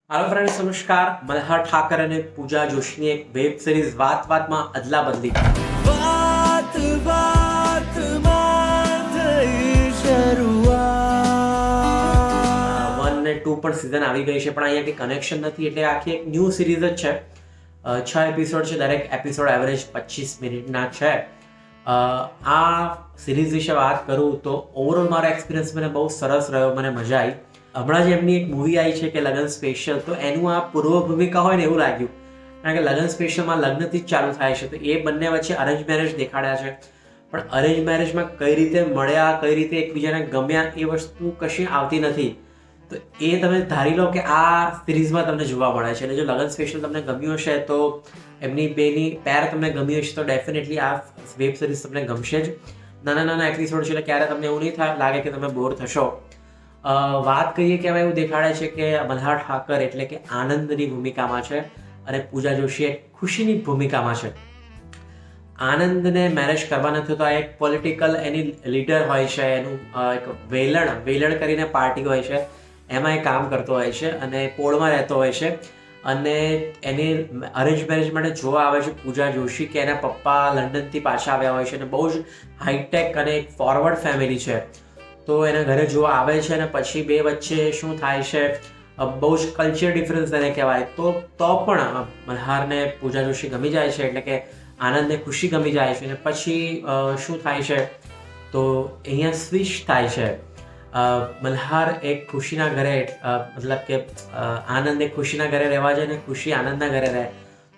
હાલો friends, નમસ્કાર. મલ્હાર ઠાકર અને પૂજા જોશીની એક વેબ સિરીઝ વાતમાં અદલા બદલી વાત વાતમાં થઈ શરૂઆત. 1 અને 2 પણ સિઝન આવી ગઈ છે, પણ અહીંયા કંઈ કનેક્શન નથી, એટલે આખી એક ન્યૂ સિરીઝ જ છે. 6 એપિસોડ છે, દરેક એપિસોડ એવરેજ 25 મિનિટના છે. આ સિરીઝ વિશે વાત કરું તો ઓવરઓલ મારો એક્સપિરિયન્સ મને બહુ સરસ રહ્યો, મને મજા આવી. હમણાં જ એમની એક મૂવી આવી છે કે લગન સ્પેશિયલ, તો એનું આ પૂર્વ ભૂમિકા હોય ને એવું લાગ્યું, કારણ કે લગન સ્પેશિયલમાં લગ્નથી જ ચાલુ થાય છે, તો એ બંને વચ્ચે અરેન્જ મેરેજ દેખાડ્યા છે. પણ અરેન્જ મેરેજમાં કઈ રીતે મળ્યા, કઈ રીતે એકબીજાને ગમ્યા, એ વસ્તુ કશી આવતી નથી. તો એ તમે ધારી લો કે આ સિરીઝમાં તમને જોવા મળે છે. અને જો લગન સ્પેશિયલ તમને ગમ્યું હશે તો એમની બેની પેર તમને ગમી હશે તો ડેફિનેટલી આ વેબ સિરીઝ તમને ગમશે જ. નાના નાના એપિસોડ છે, એટલે ક્યારે તમને એવું નહીં થાય લાગે કે તમે બોર થશો. વાત કરીએ કે એમાં એવું દેખાડે છે કે મલ્હાર ઠાકર એટલે કે આનંદની ભૂમિકામાં છે અને પૂજા જોશી એક ખુશીની ભૂમિકામાં છે. આનંદને મેનેજ કરવા નથી તો આ એક પોલિટિકલ એની લીડર હોય છે, એનું એક વેલણ કરીને પાર્ટી હોય છે, એમાં એ કામ કરતો હોય છે અને પોળમાં રહેતો હોય છે. અને એની અરેન્જ મેરેજ માટે જોવા આવે છે પૂજા જોશી કે એના પપ્પા લંડનથી પાછા આવ્યા હોય છે અને બહુ જ હાઈટેક અને એક ફોરવર્ડ ફેમિલી છે. તો એના ઘરે જોવા આવે છે અને પછી બે વચ્ચે શું થાય છે, બહુ જ કલ્ચર ડિફરન્સ એને કહેવાય. તો પણ મલ્હારને પૂજા જોશી ગમી જાય છે, એટલે કે આનંદને ખુશી ગમી જાય છે. અને પછી શું થાય છે, તો અહીંયા સ્વિચ થાય છે. મલ્હાર એક ખુશીના ઘરે, મતલબ કે આનંદ એક ખુશીના ઘરે રહેવા જાય ને ખુશી આનંદના ઘરે રહે,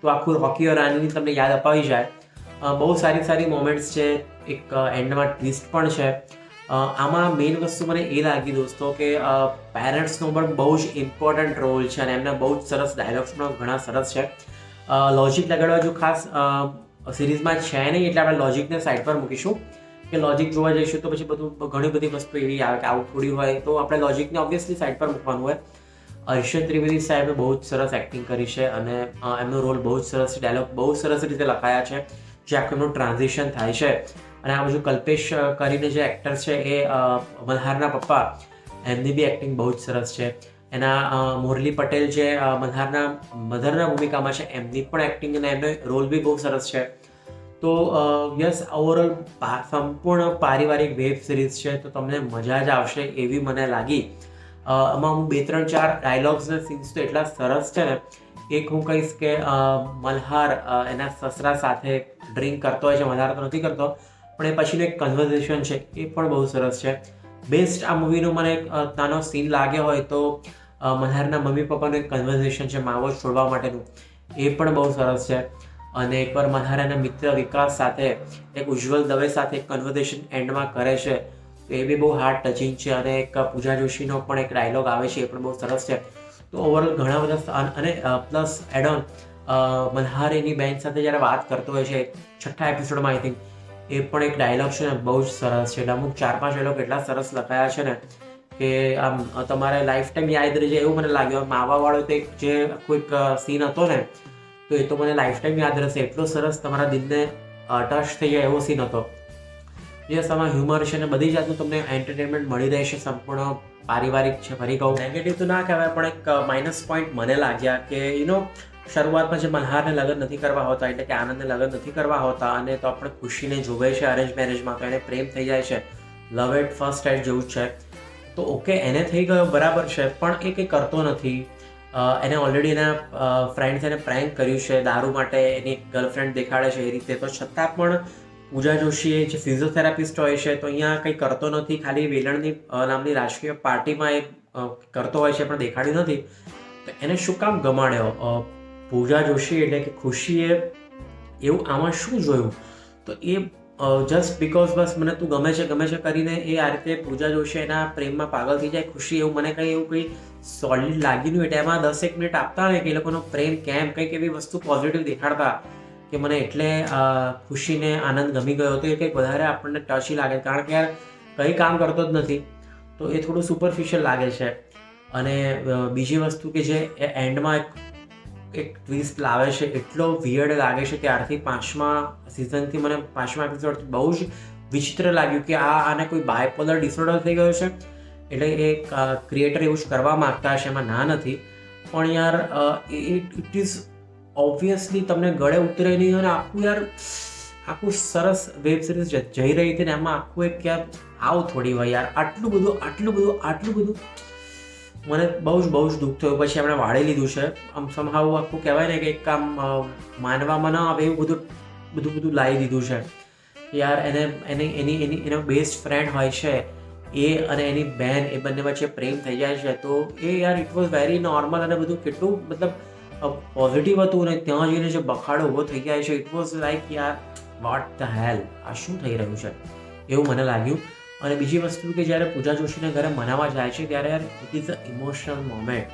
તો આખું રોકી ઓર રાનીની તમને યાદ અપાવી જાય. બહુ સારી સારી મોમેન્ટ્સ છે, એક એન્ડમાં ટ્વિસ્ટ પણ છે. આમાં મેઇન વસ્તુ મને એ લાગી દોસ્તો કે પેરેન્ટ્સનો પણ બહુ જ ઇમ્પોર્ટન્ટ રોલ છે અને એમના બહુ જ સરસ ડાયલોગ્સ પણ ઘણા સરસ છે. લોજિક લગાડવા જો ખાસ સિરીઝમાં છે નહીં, એટલે આપણે લોજિકને સાઈડ પર મૂકીશું કે લોજિક જોવા જઈશું તો પછી ઘણી બધી વસ્તુ એવી આવે કે આવું થોડી હોય, તો આપણે લોજિકને ઓબ્વિયસલી સાઈડ પર મૂકવાનું હોય. હર્ષદ ત્રિવેદી સાહેબે બહુ જ સરસ એક્ટિંગ કરી છે અને એમનો રોલ બહુ જ સરસ છે, ડાયલોગ બહુ સરસ રીતે લખાયા છે, જે આખું એમનું ટ્રાન્ઝિશન થાય છે. અને આ બાજુ કલ્પેશ કરીને જે એક્ટર છે એ મલ્હારના પપ્પા, એમની બી એક્ટિંગ બહુ જ સરસ છે. એના મુરલી પટેલ જે મલ્હારના મધરના ભૂમિકામાં છે, એમની પણ એક્ટિંગ અને એમનો રોલ બી બહુ સરસ છે. તો યસ, ઓવરઓલ સંપૂર્ણ પારિવારિક વેબ સિરીઝ છે, તો તમને મજા જ આવશે એવી મને લાગી. આમાં હું 2-3-4 ડાયલોગ્સ અને સીન્સ તો એટલા સરસ છે ને. એક હું કહીશ કે મલ્હાર એના સસરા સાથે ડ્રિંક કરતો હોય છે, મલ્હાર તો નથી કરતો, પણ એ પછીનું એક કન્વર્ઝેશન છે એ પણ બહુ સરસ છે. બેસ્ટ આ મૂવીનો મને એક નાનો સીન લાગ્યો હોય તો મલ્હારના મમ્મી પપ્પાનું એક કન્વર્ઝેશન છે માવો છોડવા માટેનું, એ પણ બહુ સરસ છે. અને એકવાર મલ્હાર એના મિત્ર વિકાસ સાથે, એક ઉજ્જવલ દવે સાથે એક કન્વર્ઝેશન એન્ડમાં કરે છે, તો એ બી બહુ હાર્ટ ટચિંગ છે. અને એક પૂજા જોશીનો પણ એક ડાયલોગ આવે છે, એ પણ બહુ સરસ છે. તો ઓવરઓલ ઘણા બધા, અને પ્લસ એડ ઓન મલ્હાર એની બેન સાથે જ્યારે વાત કરતો હોય છે 6થા એપિસોડમાં, આઈ થિંક, એ પણ એક ડાયલોગ છે ને બહુ જ સરસ છે. એટલે અમુક 4-5 ડાયલોગ એટલા સરસ લખાયા છે ને કે આમ તમારે લાઈફ ટાઈમ યાદ રહી જાય એવું મને લાગ્યું. માવાવાળો તો એક જે કોઈક સીન હતો ને, તો એ તો મને લાઈફ ટાઈમ યાદ રહેશે, એટલો સરસ તમારા દિલને ટચ થઈ જાય એવો સીન હતો. યસ, આમાં હ્યુમર છે ને બધી જાતનું તમને એન્ટરટેનમેન્ટ મળી રહેશે. સંપૂર્ણ પારિવારિક છે. ફરી કહું, નેગેટિવ તો ના કહેવાય, પણ એક માઇનસ પોઈન્ટ મને લાગ્યા કે શરૂઆતમાં જે મલ્હારને લગ્ન નથી કરવા હોતા, એટલે કે આનંદને લગ્ન નથી કરવા હોતા, અને તો આપણે ખુશીને જોવે છે અરેન્જ મેરેજમાં, તો એને પ્રેમ થઈ જાય છે, લવ એટ ફર્સ્ટ સાઇટ જેવું જ છે. તો ઓકે, એને થઈ ગયો બરાબર છે, પણ એ કંઈ કરતો નથી. એને ઓલરેડી એના ફ્રેન્ડ્સ એને પ્રેન્ક કર્યું છે, દારૂ માટે એની ગર્લફ્રેન્ડ દેખાડે છે એ રીતે, તો છતાં પણ પૂજા જોશી જે ફિઝિયોથેરાપિસ્ટ હોય છે, તો અહીંયા કંઈ કરતો નથી. ખાલી વેલણની નામની રાજકીય પાર્ટીમાં એ કરતો હોય છે, પણ દેખાડ્યું નથી. તો એને શું કામ ગમાડ્યો પૂજા જોશી, એટલે કે ખુશીએ એવું આમાં શું જોયું? તો એ જસ્ટ બિકોઝ બસ મને તું ગમે છે કરીને એ આ રીતે પૂજા જોશી એના પ્રેમમાં પાગલ થઈ જાય. ખુશી એવું મને કંઈ સોલિડ લાગી નહીં, એટલે એમાં 10 મિનિટ આપતા ને કે એ લોકોનો પ્રેમ કેમ, કંઈક એવી વસ્તુ પોઝિટિવ દેખાડતા કે મને એટલે ખુશીને આનંદ ગમી ગયો હતો. એ કંઈક વધારે આપણને ટચી લાગે, કારણ કે યાર કંઈ કામ કરતો જ નથી, તો એ થોડું સુપરફિશિયલ લાગે છે. અને બીજી વસ્તુ કે જે એન્ડમાં એક ટ્વિસ્ટ લાવે છે, એટલો વિયર્ડ લાગે છે. ત્યારથી 5મા સિઝનથી મને 5મા એપિસોડ બહુ જ વિચિત્ર લાગ્યું કે આને કોઈ બાયપોલર ડિસઓર્ડર થઈ ગયો છે. એટલે એ ક્રિએટર એવું જ કરવા માગતા હશે, એમાં ના નથી. પણ યાર ઇટ ઇઝ ઓબ્વિયસલી તમને ગળે ઉતરે નહીં અને આખું સરસ વેબ સિરીઝ જઈ રહી હતી ને એમાં આખું એક યાર આવ થોડી વાર યાર આટલું બધું મને બહુ જ દુઃખ થયું. પછી એમણે વાળી લીધું છે આમ સમહાવ આખું કહેવાય ને કે એક આમ માનવામાં ન આવે એવું બધું લાવી દીધું છે યાર. એનો બેસ્ટ ફ્રેન્ડ હોય છે એ અને એની બહેન એ બંને વચ્ચે પ્રેમ થઈ જાય છે તો એ યાર ઇટ વોઝ વેરી નોર્મલ અને બધું કેટલું મતલબ પોઝિટિવ હતું અને ત્યાં જઈને જે બખાડો ઊભો થઈ જાય છે ઇટ વોઝ લાઈક યાર વોટ ધ હેલ આ શું થઈ રહ્યું છે એવું મને લાગ્યું. અને બીજી વસ્તુ કે જ્યારે પૂજા જોશીના ઘરે મનાવવા જાય છે ત્યારે યાર it is a emotional moment.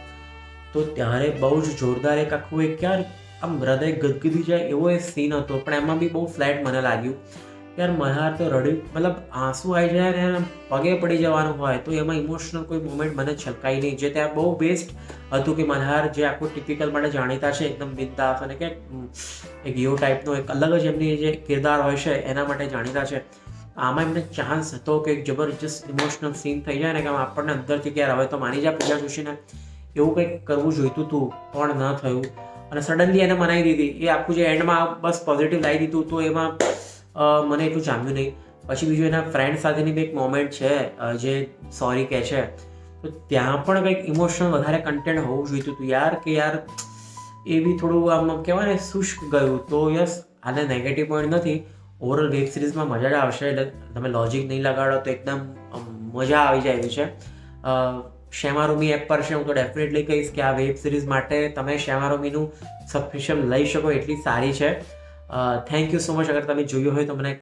તો ત્યારે બહુ જ જોરદાર એક આખું એક યાર આમ હૃદય ગદગદી જાય એવો એ સીન હતો પણ એમાં બી બહુ ફ્લેટ મને લાગ્યું યાર. મલ્હાર તો રડ્યું મતલબ આંસુ આવી જાય ને પગે પડી જવાનું હોય તો એમાં ઇમોશનલ કોઈ મોમેન્ટ મને છલકાઈ નહીં. જે ત્યાં બહુ બેસ્ટ હતું કે મલ્હાર જે આખું ટિપિકલ માટે જાણીતા છે એકદમ બિંદાસ અને કે એક એવો ટાઈપનો એક અલગ જ એમની જે કિરદાર હોય છે એના માટે જાણીતા છે. આમાં એમને ચાન્સ હતો કે એક જબરજસ્ત ઇમોશનલ સીન થઈ જાય ને કે આપણને અંદરથી કે યાર હવે તો માની જાય પૂજા જોશીને એવું કંઈક કરવું જોઈતું હતું પણ ન થયું અને સડનલી એને મનાવી દીધી. એ આખું જે એન્ડમાં બસ પોઝિટિવ લાવી દીધું તો એમાં મને એટલું જામ્યું નહીં. પછી બીજું એના ફ્રેન્ડ સાથેની બી એક મોમેન્ટ છે જે સોરી કહે છે તો ત્યાં પણ કંઈક ઇમોશનલ વધારે કન્ટેન્ટ હોવું જોઈતું હતું યાર કે યાર એ બી થોડું આમ કહેવાય ને શુષ્ક ગયું. તો યસ આને નેગેટિવ પોઈન્ટ નથી. ઓવરઓલ વેબ સિરીઝમાં મજા જ આવશે એટલે તમે લોજિક નહીં લગાડો તો એકદમ મજા આવી જાય એવી છે. શેમારૂમી એપ પર છે હું તો ડેફિનેટલી કહીશ કે આ વેબ સિરીઝ માટે તમે શેમારૂમીનું સબસ્ક્રિપ્શન લઈ શકો એટલી સારી છે. Thank you so much. અગર તમે જોયું હોય તો મને